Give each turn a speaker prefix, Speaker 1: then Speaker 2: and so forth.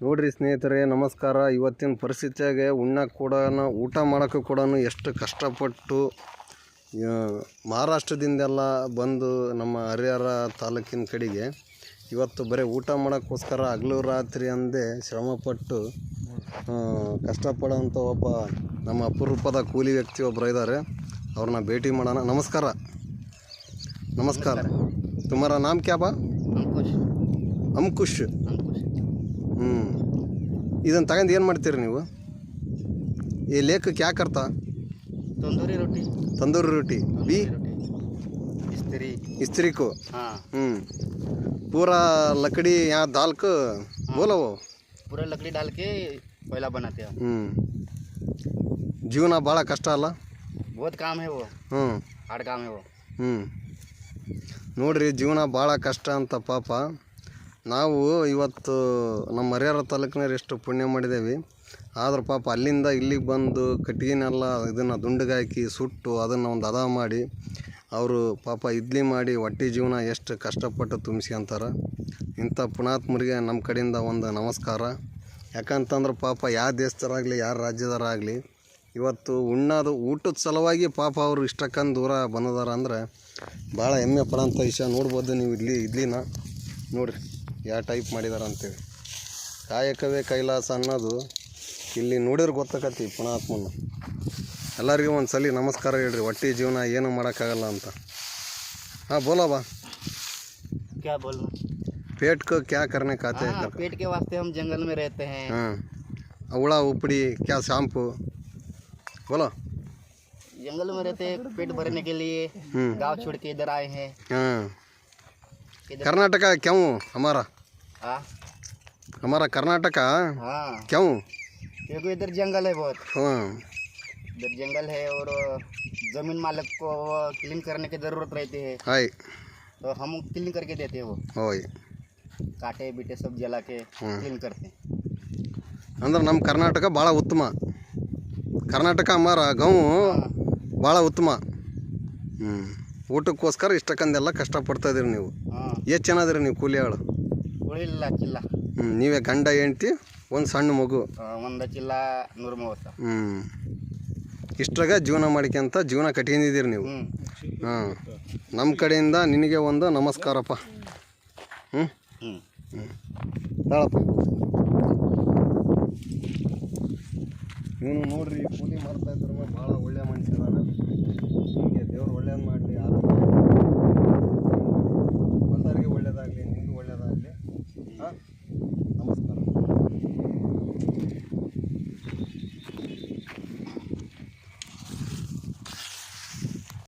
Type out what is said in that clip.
Speaker 1: ನೋಡ್ರಿ ಸ್ನೇಹಿತರೆ, ನಮಸ್ಕಾರ. ಇವತ್ತಿನ ಪರಿಸ್ಥಿತಿಯಾಗೆ ಉಣ್ಣಕ್ಕೆ ಕೂಡ ಊಟ ಮಾಡೋಕ್ಕೂ ಕೂಡ ಎಷ್ಟು ಕಷ್ಟಪಟ್ಟು ಮಹಾರಾಷ್ಟ್ರದಿಂದೆಲ್ಲ ಬಂದು ನಮ್ಮ ಹರಿಹರ ತಾಲೂಕಿನ ಕಡೆಗೆ ಇವತ್ತು ಬರೀ ಊಟ ಮಾಡೋಕ್ಕೋಸ್ಕರ ಹಗಲು ರಾತ್ರಿ ಅಂದೇ ಶ್ರಮಪಟ್ಟು ಕಷ್ಟಪಡೋಂಥ ಒಬ್ಬ ನಮ್ಮ ಅಪರೂಪದ ಕೂಲಿ ವ್ಯಕ್ತಿ ಒಬ್ಬರು ಇದ್ದಾರೆ. ಅವ್ರನ್ನ ಭೇಟಿ ಮಾಡೋಣ. ನಮಸ್ಕಾರ. ನಮಸ್ಕಾರ. ತುಮಾರ ನಾಮ್ ಕ್ಯಾ ಬಾ? ಅಂಕುಶ್. ಇದನ್ನು ತಗೊಂಡು ಏನು ಮಾಡ್ತೀರಿ ನೀವು? ये लेके क्या करता? तंदूरी रोटी भी इस्त्री को। पूरा लकड़ी यहाँ डाल के बोला वो
Speaker 2: पूरा लकड़ी डाल के कोयला बनाते हैं।
Speaker 1: जीवना बड़ा कष्ट अಲ್ಲ?
Speaker 2: बहुत काम है वो। हार्ड काम है वो।
Speaker 1: ನೋಡ್ರಿ, ಜೀವನ ಭಾಳ ಕಷ್ಟ ಅಂತ. ಪಾಪ ನಾವು ಇವತ್ತು ನಮ್ಮ ಹರಿಹರ ತಾಲೂಕಿನವ್ರು ಎಷ್ಟು ಪುಣ್ಯ ಮಾಡಿದ್ದೇವೆ. ಆದ್ರೆ ಪಾಪ ಅಲ್ಲಿಂದ ಇಲ್ಲಿಗೆ ಬಂದು ಕಟ್ಟಿಗೆನೆಲ್ಲ ಇದನ್ನು ದುಂಡಗಾಕಿ ಸುಟ್ಟು ಅದನ್ನು ಒಂದು ಹದ ಮಾಡಿ ಅವರು ಪಾಪ ಇಡ್ಲಿ ಮಾಡಿ ಹೊಟ್ಟೆ ಜೀವನ ಎಷ್ಟು ಕಷ್ಟಪಟ್ಟು ತುಂಬಿಸ್ಕೊಂತಾರೆ. ಇಂಥ ಪುಣಾತ್ಮರಿಗೆ ನಮ್ಮ ಕಡೆಯಿಂದ ಒಂದು ನಮಸ್ಕಾರ. ಯಾಕಂತಂದ್ರೆ ಪಾಪ ಯಾವ ದೇಶದರಾಗಲಿ ಯಾರ ರಾಜ್ಯದರಾಗಲಿ ಇವತ್ತು ಊಟದ ಸಲುವಾಗಿ ಪಾಪ ಅವರು ಇಷ್ಟಕ್ಕಂದು ದೂರ ಬಂದಿದಾರ ಅಂದ್ರೆ ಭಾಳ ಹೆಮ್ಮೆ ಪಡೋಂಥ ವಿಷಯ. ನೋಡ್ಬೋದು ನೀವು ಇಡ್ಲಿನ ನೋಡಿರಿ ಯಾವ ಟೈಪ್ ಮಾಡಿದಾರೆ ಅಂತೇಳಿ. ಕಾಯಕವೇ ಕೈಲಾಸ ಅನ್ನೋದು ಇಲ್ಲಿ ನೋಡಿದ್ರೆ ಗೊತ್ತಾಕತಿ ಪುಣಾತ್ಮನ. ಎಲ್ಲರಿಗೂ ಒಂದು ಸಲ ನಮಸ್ಕಾರ ಹೇಳ್ರಿ. ಹೊಟ್ಟೆ ಜೀವನ ಏನು ಮಾಡೋಕ್ಕಾಗಲ್ಲ ಅಂತ. हाँ बोलो बा,
Speaker 2: क्या बोलूं?
Speaker 1: पेट को क्या करने का आते हैं?
Speaker 2: पेट के वास्ते हम जंगल में रहते हैं।
Speaker 1: हाँ, अवड़ा उपड़ी क्या शैम्पू बोलो?
Speaker 2: जंगल में रहते हैं पेट भरने के लिए। गांव छोड़ के इधर आए हैं।
Speaker 1: हाँ, कर्नाटका क्यों हमारा? हमारा कर्नाटका क्यों?
Speaker 2: क्योंकि इधर जंगल है बहुत।
Speaker 1: हाँ,
Speaker 2: इधर जंगल है और जमीन मालिक को क्लीन करने की ज़रूरत रहती है।
Speaker 1: हाय,
Speaker 2: तो हम क्लीन करके देते हैं वो।
Speaker 1: ओय,
Speaker 2: काटे बीटे सब जला के क्लीन करते हैं।
Speaker 1: ಅಂದ್ರೆ ನಮ್ಮ ಕರ್ನಾಟಕ ಭಾಳ ಉತ್ತಮ. ಕರ್ನಾಟಕ ಹಮಾರ ಗಾಂವ್ ಭಾಳ ಉತ್ತಮ. ಊಟಕ್ಕೋಸ್ಕರ ಇಷ್ಟಕ್ಕಂದೆಲ್ಲ ಕಷ್ಟಪಡ್ತಾಯಿದ್ದೀರಿ ನೀವು. ಎಷ್ಟು ಜನ ಅದೀರಿ ನೀವು ಕೂಲಿ ಆಳು?
Speaker 2: ಉಳಿಲ್ಲ ಚಿಲ್ಲ.
Speaker 1: ನೀವೇ ಗಂಡ ಹೆಂಡ್ತಿ ಒಂದು ಸಣ್ಣ ಮಗು.
Speaker 2: ಒಂದು ಚಿಲ್ಲ 130.
Speaker 1: ಇಷ್ಟ್ರಾಗ ಜೀವನ ಮಾಡ್ಕೊಂತ ಜೀವನ ಕಟ್ಕೊಂಡಿದ್ದೀರಿ ನೀವು. ಹಾಂ, ನಮ್ಮ ಕಡೆಯಿಂದ ನಿನಗೆ ಒಂದು ನಮಸ್ಕಾರಪ್ಪ. ತಾಳಪ್ಪ. ಇವನು ನೋಡ್ರಿ ಕೂಲಿ ಮಾಡ್ತಾಯಿದ್ರು ಭಾಳ ಒಳ್ಳೆಯ ಮನುಷ್ಯ ಇದ್ದಾನೆ. ನಿಮಗೆ ದೇವ್ರು ಒಳ್ಳೇದು ಮಾಡಲಿ. ಆರೋಗ್ಯ